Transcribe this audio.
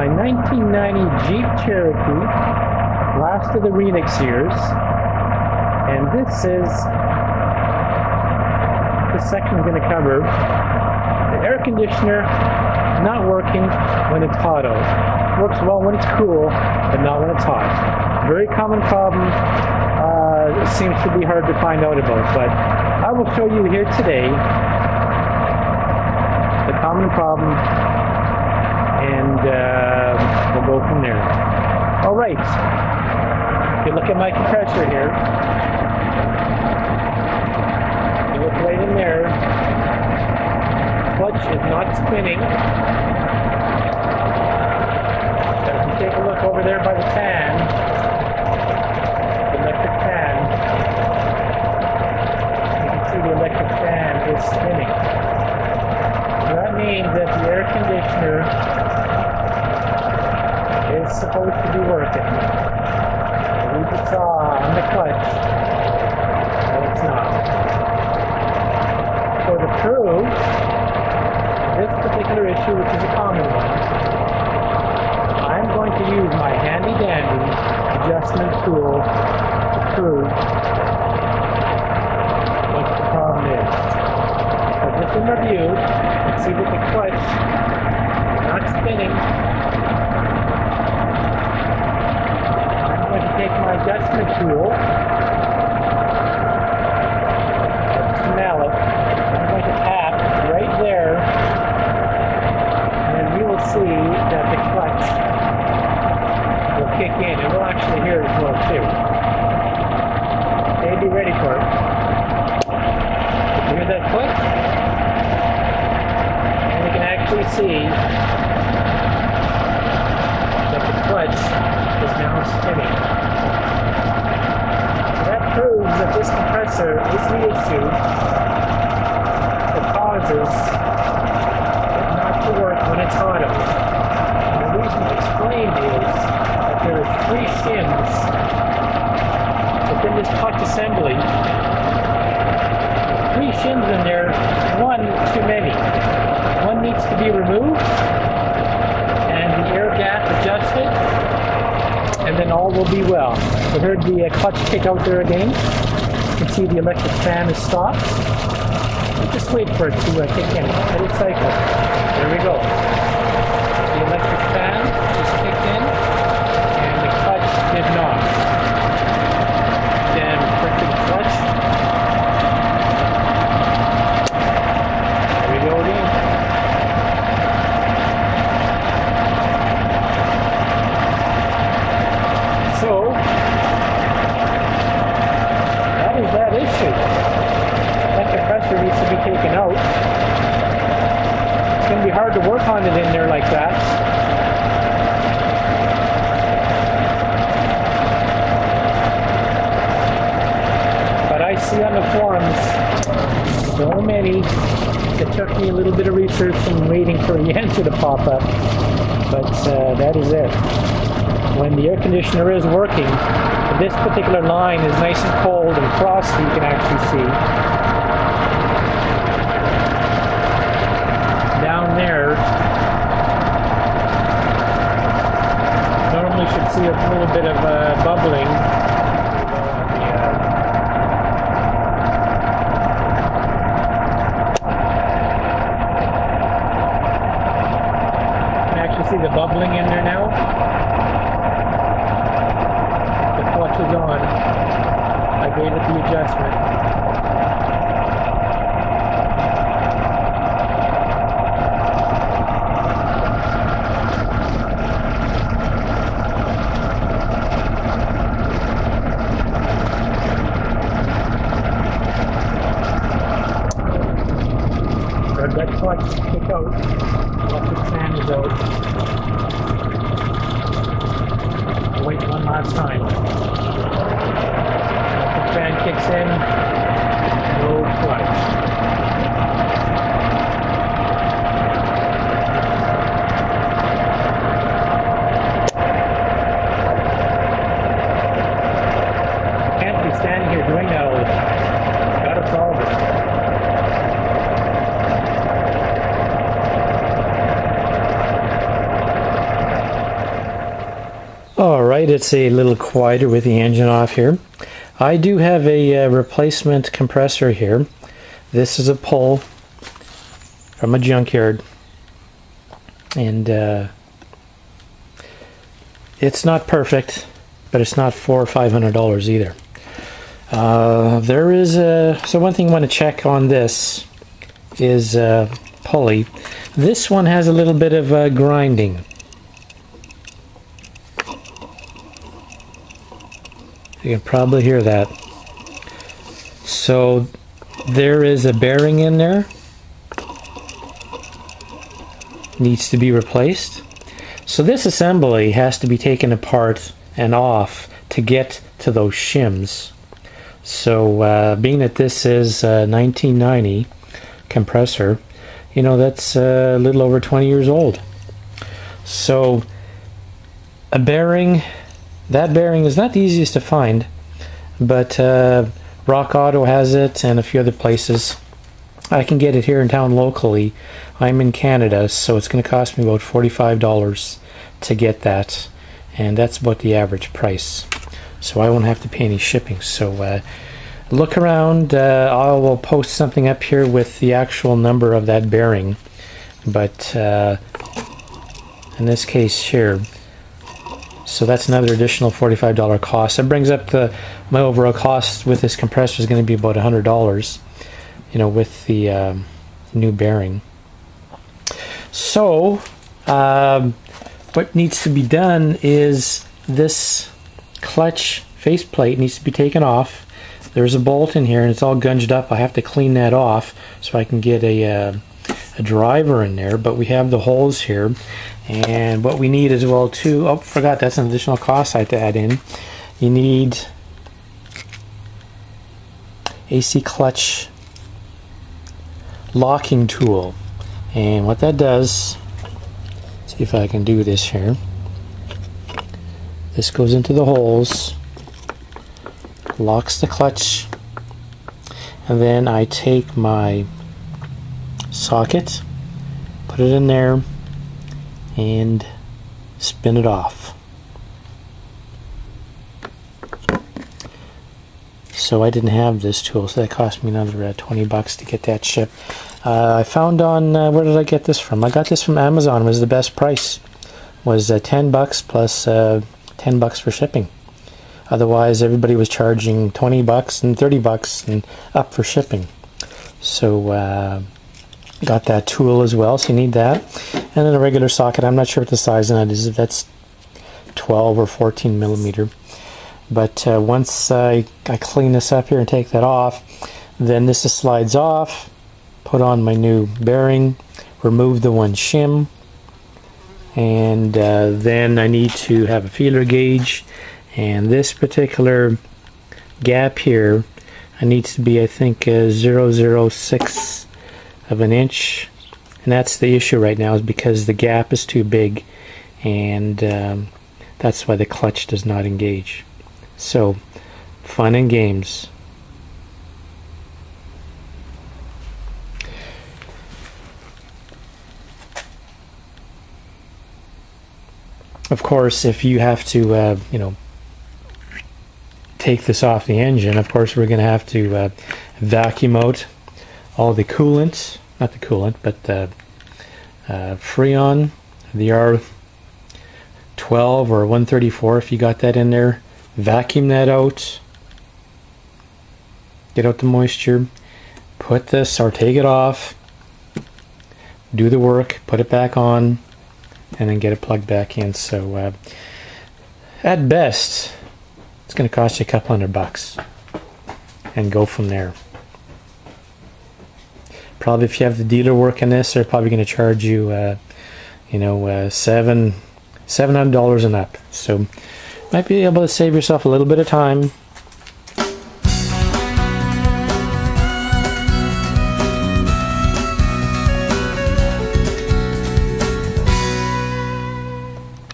my 1990 Jeep Cherokee, last of the Remix years, and this section is going to cover the air conditioner not working when it's hot out. Works well when it's cool, but not when it's hot. Very common problem. It seems to be hard to find out about, but I will show you here today the common problem, and we'll go from there. All right. If you look at my compressor here, you look right in there. Clutch is not spinning. So if you take a look over there by the fan, the electric fan, you can see the electric fan is spinning. So that means that the air conditioner is supposed to be working. We just saw on the clutch, but it's not. So to prove this particular issue, which is a common one, I'm going to use my handy dandy adjustment tool to prove what the problem is. So just in review, let's see that the clutch is not spinning. I'm going to take my adjustment tool, that's the mallet, I'm going to tap right there, and you will see that the clutch will kick in, and we'll actually hear it as well too. Okay, be ready for it. Did you hear that click? And you can actually see that the clutch is now spinning. So that proves that this compressor is the issue that causes it not to work when it's hot out. And the reason explained is that there are 3 shims within this clutch assembly. 3 shims in there, one too many. One needs to be removed and the air gap adjusted, and then all will be well. We heard the clutch kick out there again. You can see the electric fan is stopped. Just wait for it to kick in. Let it cycle. There we go. The electric fan just kicked in, and the clutch did not. Then freaking clutch. There we go again. So that is that issue. That compressor needs to be taken out. It's going to be hard to work on it in there like that. But I see on the forums so many. It took me a little bit of research and waiting for the answer to pop up. But that is it. When the air conditioner is working, this particular line is nice and cold and frosty, you can actually see. Down there, normally should see a little bit of bubbling. You can actually see the bubbling in there now. The clutch is on. I gave it the adjustment. Heard that clutch kick out. Electric fan is out. Wait one last time. Electric fan kicks in. No clutch. Can't be standing here doing that all the time. Gotta solve it. Alright, it's a little quieter with the engine off here. I do have a replacement compressor here. This is a pull from a junkyard, and it's not perfect, but it's not $400 or $500 either. There is so one thing you want to check on this is pulley. This one has a little bit of grinding. You can probably hear that. So there is a bearing in there. Needs to be replaced. So this assembly has to be taken apart and off to get to those shims. So being that this is 1990 compressor, you know, that's a little over 20 years old. So a bearing, that bearing is not the easiest to find, but Rock Auto has it and a few other places. I can get it here in town locally. I'm in Canada, so it's going to cost me about $45 to get that, and that's about the average price. So I won't have to pay any shipping. So look around. I will post something up here with the actual number of that bearing, but in this case here, so that's another additional $45 cost. That brings up my overall cost with this compressor is going to be about $100, you know, with the new bearing. So what needs to be done is this clutch faceplate needs to be taken off. There's a bolt in here and it's all gunged up. I have to clean that off so I can get a driver in there, but we have the holes here. And what we need as well too, oh, forgot, that's an additional cost I have to add in. You need AC clutch locking tool. And what that does, see if I can do this here. This goes into the holes, locks the clutch, and then I take my socket, put it in there, and spin it off. So I didn't have this tool, so that cost me another 20 bucks to get that shipped. I found on, where did I get this from? I got this from Amazon. It was the best price. It was 10 bucks plus 10 bucks for shipping. Otherwise everybody was charging 20 bucks and 30 bucks and up for shipping. So got that tool as well, so you need that. And then a regular socket. I'm not sure what the size of that is, if that's 12 or 14 millimeter. But once I clean this up here and take that off, then this slides off, put on my new bearing, remove the one shim, and then I need to have a feeler gauge, and this particular gap here needs to be, I think, 0.006 of an inch, and that's the issue right now, is because the gap is too big, and that's why the clutch does not engage. So fun and games. Of course, if you have to you know, take this off the engine, of course we're going to have to vacuum out all the coolant, not the coolant, but the Freon, the R12 or 134, if you got that in there. Vacuum that out, get out the moisture, put this, or take it off, do the work, put it back on, and then get it plugged back in. So at best it's going to cost you a couple $100 and go from there. Probably if you have the dealer work in this, they're probably going to charge you you know, $700 and up. So might be able to save yourself a little bit of time